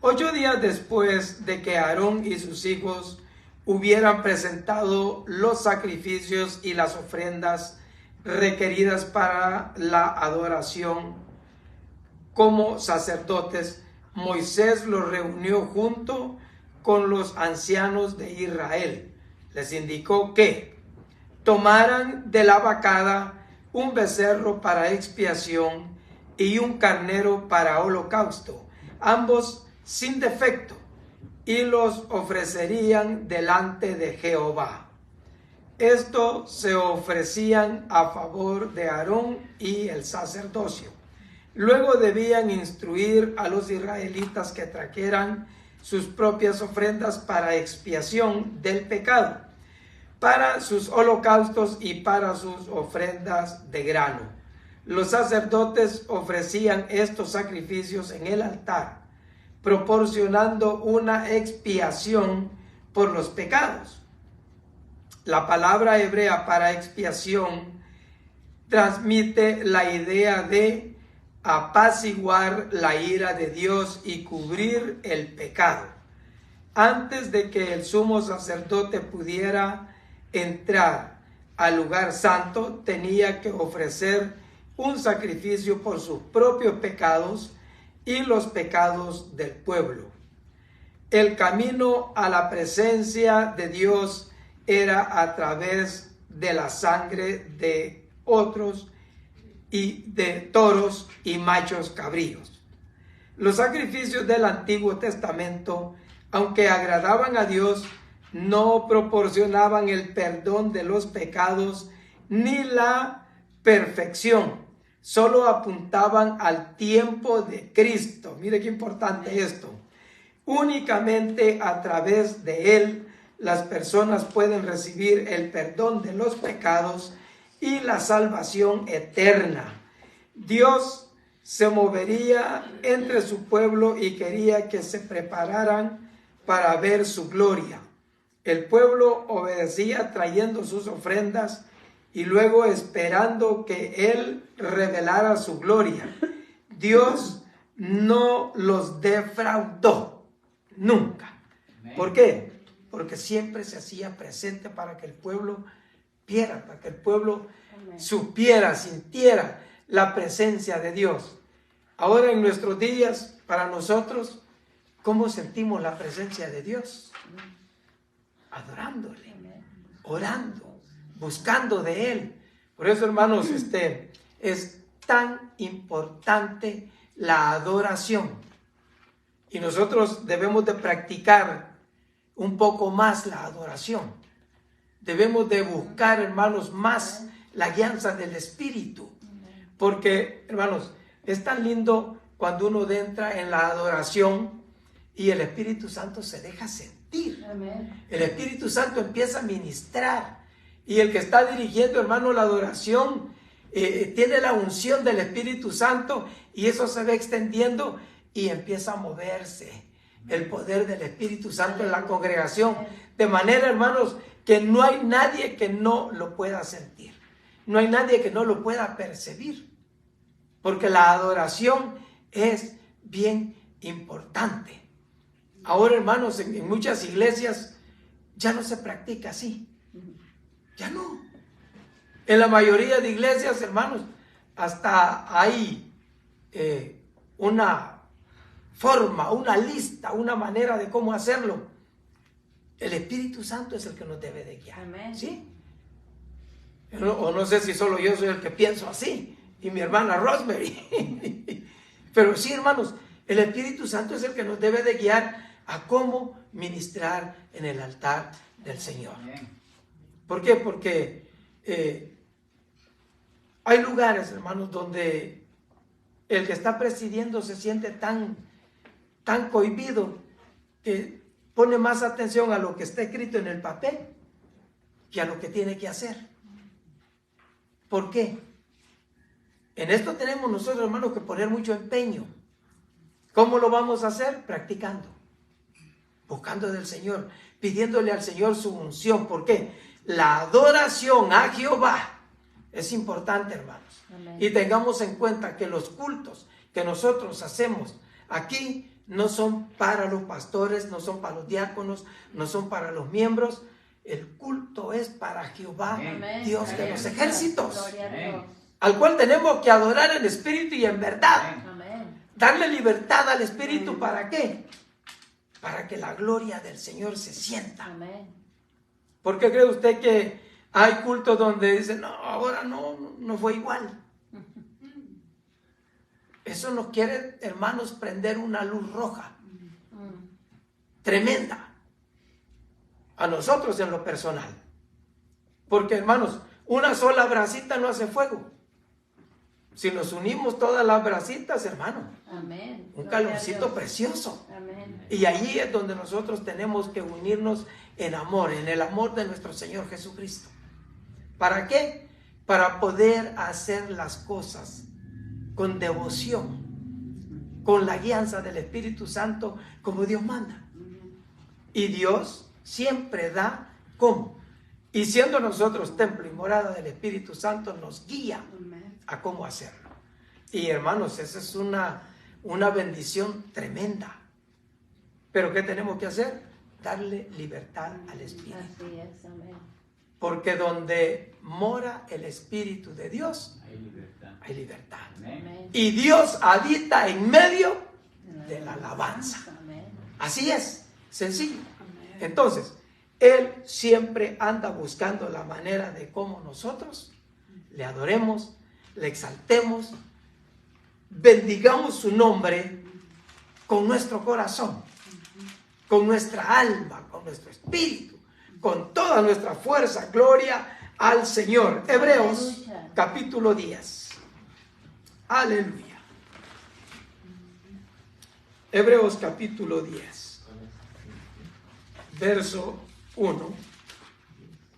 8 días después de que Aarón y sus hijos hubieran presentado los sacrificios y las ofrendas requeridas para la adoración como sacerdotes, Moisés los reunió junto con los ancianos de Israel. Les indicó que tomaran de la vacada un becerro para expiación y un carnero para holocausto, ambos sin defecto, y los ofrecerían delante de Jehová. Esto se ofrecían a favor de Aarón y el sacerdocio. Luego debían instruir a los israelitas que trajeran sus propias ofrendas para expiación del pecado, para sus holocaustos y para sus ofrendas de grano. Los sacerdotes ofrecían estos sacrificios en el altar, proporcionando una expiación por los pecados. La palabra hebrea para expiación transmite la idea de apaciguar la ira de Dios y cubrir el pecado. Antes de que el sumo sacerdote pudiera entrar al lugar santo, tenía que ofrecer un sacrificio por sus propios pecados y los pecados del pueblo. El camino a la presencia de Dios era a través de la sangre de otros y de toros y machos cabríos. Los sacrificios del Antiguo Testamento, aunque agradaban a Dios, no proporcionaban el perdón de los pecados ni la perfección. Solo apuntaban al tiempo de Cristo. Mire qué importante esto. Únicamente a través de Él las personas pueden recibir el perdón de los pecados y la salvación eterna. Dios se movería entre su pueblo y quería que se prepararan para ver su gloria. El pueblo obedecía trayendo sus ofrendas y luego esperando que Él revelara su gloria. Dios no los defraudó, nunca. ¿Por qué? Porque siempre se hacía presente para que el pueblo viera, para que el pueblo supiera, sintiera la presencia de Dios. Ahora en nuestros días, para nosotros, ¿cómo sentimos la presencia de Dios? Adorándole, orando, buscando de Él. Por eso, hermanos, es tan importante la adoración. Y nosotros debemos de practicar un poco más la adoración. Debemos de buscar, hermanos, más la guianza del Espíritu. Porque, hermanos, es tan lindo cuando uno entra en la adoración y el Espíritu Santo se deja sentir. Amén. El Espíritu Santo empieza a ministrar. Y el que está dirigiendo, hermano, la adoración, tiene la unción del Espíritu Santo y eso se va extendiendo y empieza a moverse el poder del Espíritu Santo en la congregación. De manera, hermanos, que no hay nadie que no lo pueda sentir. No hay nadie que no lo pueda percibir. Porque la adoración es bien importante. Ahora, hermanos, en muchas iglesias ya no se practica así. Ya no. En la mayoría de iglesias, hermanos, hasta hay una forma, una lista, una manera de cómo hacerlo. El Espíritu Santo es el que nos debe de guiar. Amén. ¿Sí? O no sé si solo yo soy el que pienso así, y mi hermana Rosemary. Pero sí, hermanos, el Espíritu Santo es el que nos debe de guiar a cómo ministrar en el altar del Señor. ¿Por qué? Porque hay lugares, hermanos, donde el que está presidiendo se siente tan cohibido que pone más atención a lo que está escrito en el papel que a lo que tiene que hacer. ¿Por qué? En esto tenemos nosotros, hermanos, que poner mucho empeño. ¿Cómo lo vamos a hacer? Practicando, buscando del Señor, pidiéndole al Señor su unción. ¿Por qué? La adoración a Jehová es importante, hermanos. Amén. Y tengamos en cuenta que los cultos que nosotros hacemos aquí no son para los pastores, no son para los diáconos, no son para los miembros. El culto es para Jehová, Amén. Dios de los ejércitos, Gloria a Dios. al cual tenemos que adorar en espíritu y en verdad. Amén. Darle libertad al espíritu, ¿para qué? Para que la gloria del Señor se sienta. Amén. ¿Por qué cree usted que hay cultos donde dicen, no, ahora no fue igual? Eso nos quiere, hermanos, prender una luz roja tremenda a nosotros en lo personal. Porque, hermanos, una sola brasita no hace fuego. Si nos unimos todas las brasitas, hermano, Amén. un Gloria a calorcito Dios. precioso. Amén. Y allí es donde nosotros tenemos que unirnos en amor, en el amor de nuestro Señor Jesucristo. ¿Para qué? Para poder hacer las cosas con devoción, con la guianza del Espíritu Santo, como Dios manda. Y Dios siempre da cómo. Y siendo nosotros templo y morada del Espíritu Santo, nos guía a cómo hacerlo. Y hermanos, esa es una bendición tremenda. Pero ¿qué tenemos que hacer? Darle libertad al Espíritu. Así es, amén. Porque donde mora el Espíritu de Dios, Hay libertad. hay libertad. Amén. Amén. Y Dios habita en medio de la alabanza. Amén. Así es, sencillo. Entonces, Él siempre anda buscando la manera de cómo nosotros le adoremos, le exaltemos, bendigamos su nombre con nuestro corazón, con nuestra alma, con nuestro espíritu, con toda nuestra fuerza. Gloria al Señor. Hebreos Aleluya. capítulo 10. Aleluya. Hebreos capítulo 10. Verso 1.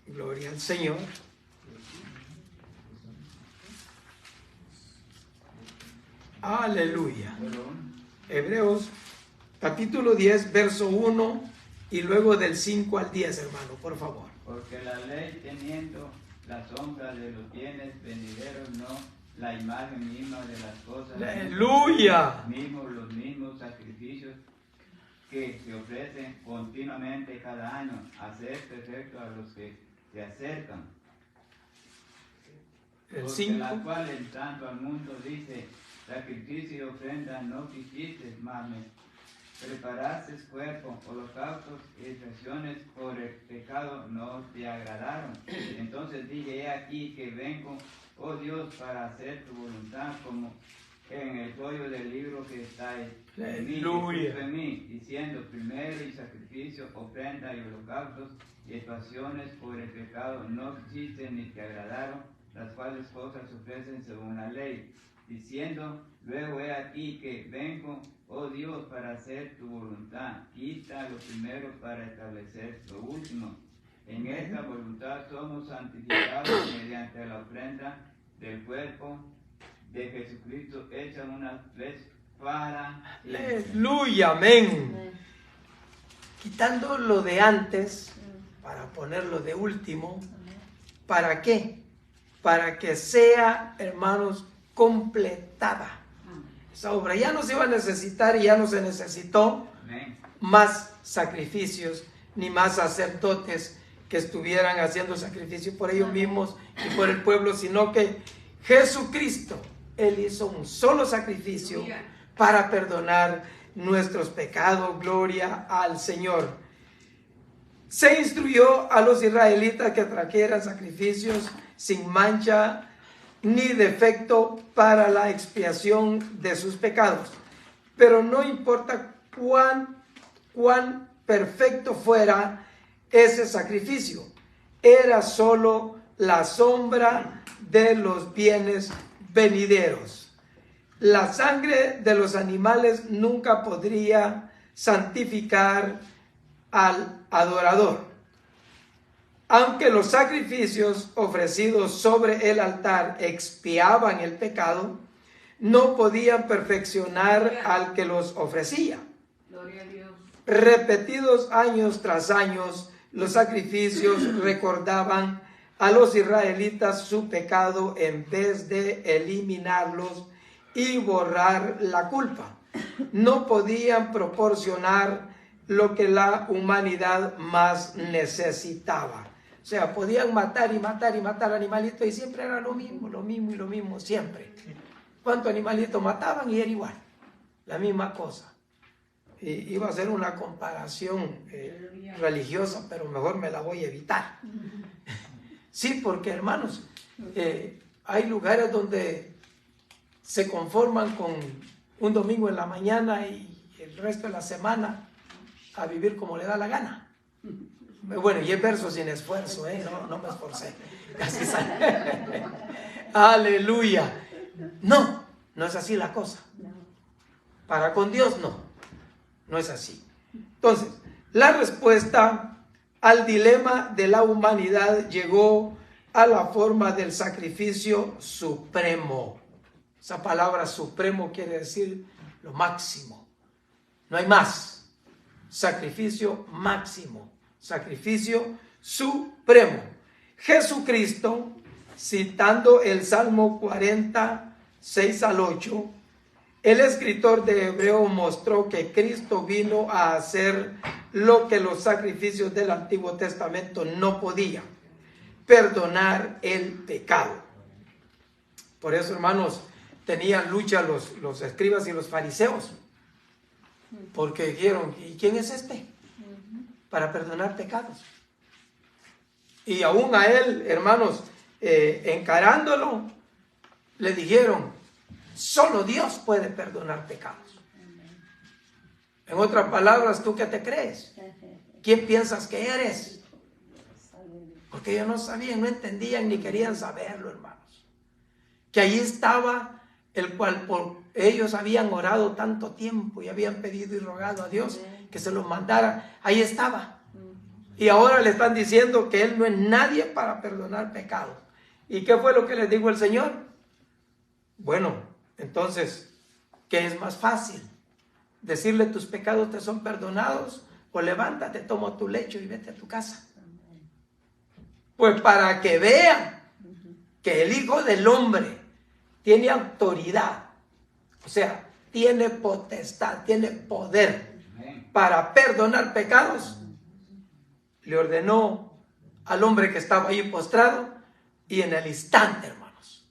Gloria al Señor. Aleluya. Hebreos capítulo 10, verso 1 y luego del 5 al 10, hermano, por favor. Porque la ley, teniendo la sombra de los bienes venideros, no la imagen misma de las cosas, Aleluya. los mismos sacrificios que se ofrecen continuamente cada año, hacer perfecto a los que se acercan. El Porque 5. la cual entrando al mundo dice, sacrificio y ofrenda no quisiste, mas me preparaste cuerpo, holocaustos y expiaciones por el pecado no te agradaron. Entonces dije, he aquí que vengo, oh Dios, para hacer tu voluntad, como en el rollo del libro que está en mí, diciendo, primero y sacrificio, ofrenda y holocaustos y expiaciones por el pecado no quisiste ni te agradaron, las cuales cosas se ofrecen según la ley, diciendo, luego he aquí que vengo, oh Dios, para hacer tu voluntad, quita lo primero para establecer lo último. En esta voluntad somos santificados mediante la ofrenda del cuerpo de Jesucristo hecha una vez para siempre. Aleluya, amén. Quitando lo de antes para ponerlo de último. ¿Para qué? Para que sea, hermanos, completada esa obra. Ya no se iba a necesitar y ya no se necesitó más sacrificios ni más sacerdotes que estuvieran haciendo sacrificio por ellos mismos y por el pueblo, sino que Jesucristo, Él hizo un solo sacrificio para perdonar nuestros pecados. Gloria al Señor. Se instruyó a los israelitas que trajeran sacrificios sin mancha ni defecto para la expiación de sus pecados. Pero no importa cuán perfecto fuera ese sacrificio, era solo la sombra de los bienes venideros. La sangre de los animales nunca podría santificar al adorador. Aunque los sacrificios ofrecidos sobre el altar expiaban el pecado, no podían perfeccionar al que los ofrecía. Gloria a Dios. Repetidos años tras años, los sacrificios recordaban a los israelitas su pecado en vez de eliminarlos y borrar la culpa. No podían proporcionar lo que la humanidad más necesitaba. O sea, podían matar y matar y matar animalitos y siempre era lo mismo, siempre. ¿Cuántos animalitos mataban? Y era igual, la misma cosa. Y iba a ser una comparación religiosa, pero mejor me la voy a evitar. Sí, porque hermanos, hay lugares donde se conforman con un domingo en la mañana y el resto de la semana a vivir como le da la gana. Bueno, y es verso sin esfuerzo, no me esforcé. Así sale. Aleluya. No es así la cosa. Para con Dios no es así. Entonces, la respuesta al dilema de la humanidad llegó a la forma del sacrificio supremo. Esa palabra supremo quiere decir lo máximo. No hay más. Sacrificio máximo. Sacrificio supremo. Jesucristo, citando el Salmo 46 al 8, el escritor de Hebreo mostró que Cristo vino a hacer lo que los sacrificios del Antiguo Testamento no podían: perdonar el pecado. Por eso, hermanos, tenían lucha los escribas y los fariseos, porque dijeron, ¿y quién es este para perdonar pecados? Y aún a él, hermanos, encarándolo, le dijeron, solo Dios puede perdonar pecados. En otras palabras, ¿tú qué te crees? ¿Quién piensas que eres? Porque ellos no sabían, no entendían ni querían saberlo, hermanos. Que allí estaba el cual por ellos habían orado tanto tiempo y habían pedido y rogado a Dios que se los mandara. Ahí estaba. Y ahora le están diciendo que Él no es nadie para perdonar pecados. ¿Y qué fue lo que les dijo el Señor? Bueno, entonces, ¿qué es más fácil? ¿Decirle tus pecados te son perdonados? O levántate, toma tu lecho y vete a tu casa. Pues para que vean que el Hijo del Hombre tiene autoridad, o sea, tiene potestad, tiene poder para perdonar pecados, le ordenó al hombre que estaba ahí postrado, y en el instante, hermanos,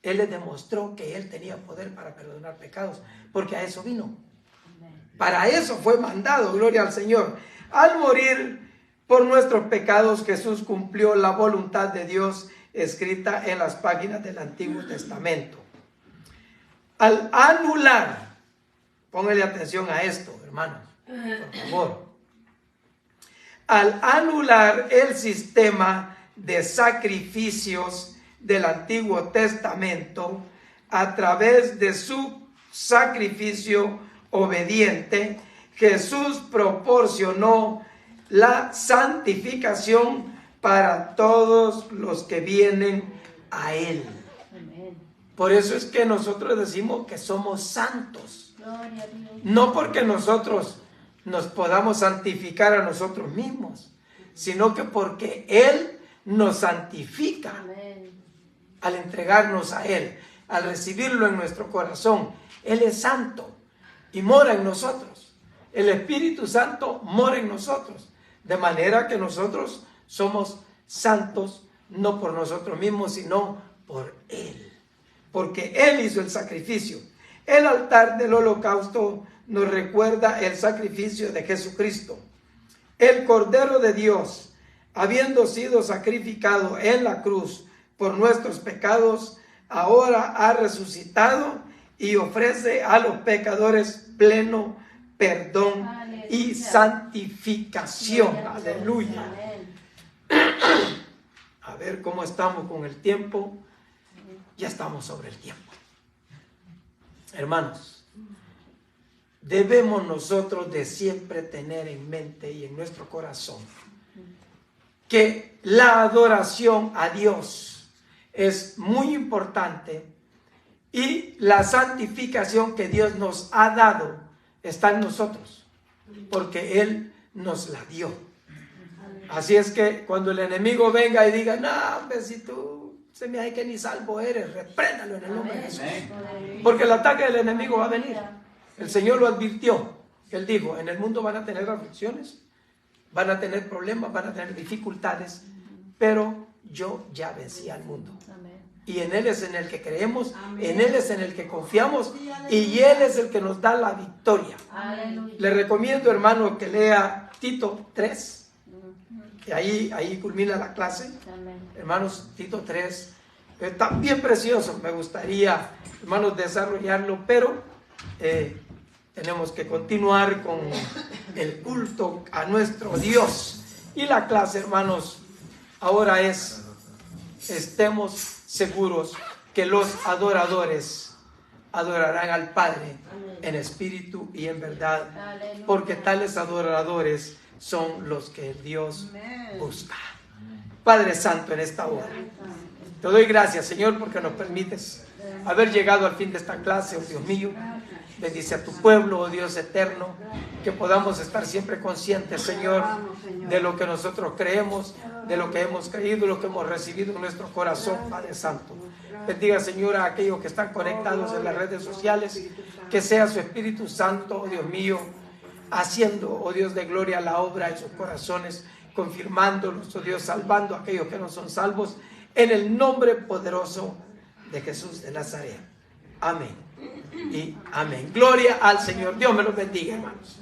Él les demostró que Él tenía poder para perdonar pecados, porque a eso vino. Para eso fue mandado, gloria al Señor. Al morir por nuestros pecados, Jesús cumplió la voluntad de Dios escrita en las páginas del Antiguo Testamento. Al anular, póngale atención a esto, hermanos, por favor. Al anular el sistema de sacrificios del Antiguo Testamento a través de su sacrificio obediente, Jesús proporcionó la santificación para todos los que vienen a Él. Por eso es que nosotros decimos que somos santos. Gloria a Dios. No porque nosotros nos podamos santificar a nosotros mismos, sino que porque Él nos santifica. Amén. Al entregarnos a Él, al recibirlo en nuestro corazón. Él es santo y mora en nosotros. El Espíritu Santo mora en nosotros. De manera que nosotros somos santos no por nosotros mismos, sino por Él. Porque Él hizo el sacrificio. El altar del holocausto nos recuerda el sacrificio de Jesucristo. El Cordero de Dios, habiendo sido sacrificado en la cruz por nuestros pecados, ahora ha resucitado y ofrece a los pecadores pleno perdón y santificación. Aleluya. A ver cómo estamos con el tiempo. Ya estamos sobre el tiempo. Hermanos, debemos nosotros de siempre tener en mente y en nuestro corazón que la adoración a Dios es muy importante y la santificación que Dios nos ha dado está en nosotros, porque Él nos la dio. Así es que cuando el enemigo venga y diga, no, hombre, si tú se me hace que ni salvo eres, repréndalo en el nombre de Jesús. Porque el ataque del enemigo va a venir. El Señor lo advirtió. Él dijo, en el mundo van a tener aflicciones, van a tener problemas, van a tener dificultades, pero yo ya vencí al mundo. Y en Él es en el que creemos, en Él es en el que confiamos, y Él es el que nos da la victoria. Le recomiendo, hermano, que lea Tito 3. Y ahí culmina la clase. Hermanos, Tito 3. Está bien precioso. Me gustaría, hermanos, desarrollarlo, pero tenemos que continuar con el culto a nuestro Dios. Y la clase, hermanos, ahora es, estemos seguros que los adoradores adorarán al Padre en espíritu y en verdad, porque tales adoradores son los que Dios busca. Padre Santo, en esta hora te doy gracias, Señor, porque nos permites haber llegado al fin de esta clase. Oh Dios mío, bendice a tu pueblo, oh Dios eterno, que podamos estar siempre conscientes, Señor, de lo que nosotros creemos, de lo que hemos creído, lo que hemos recibido en nuestro corazón, Padre Santo. Bendiga, Señor, a aquellos que están conectados en las redes sociales, que sea su Espíritu Santo, oh Dios mío, haciendo, oh Dios de gloria, la obra en sus corazones, confirmándolos, oh Dios, salvando a aquellos que no son salvos, en el nombre poderoso de Jesús de Nazaret. Amén y amén. Gloria al Señor. Dios me los bendiga, hermanos.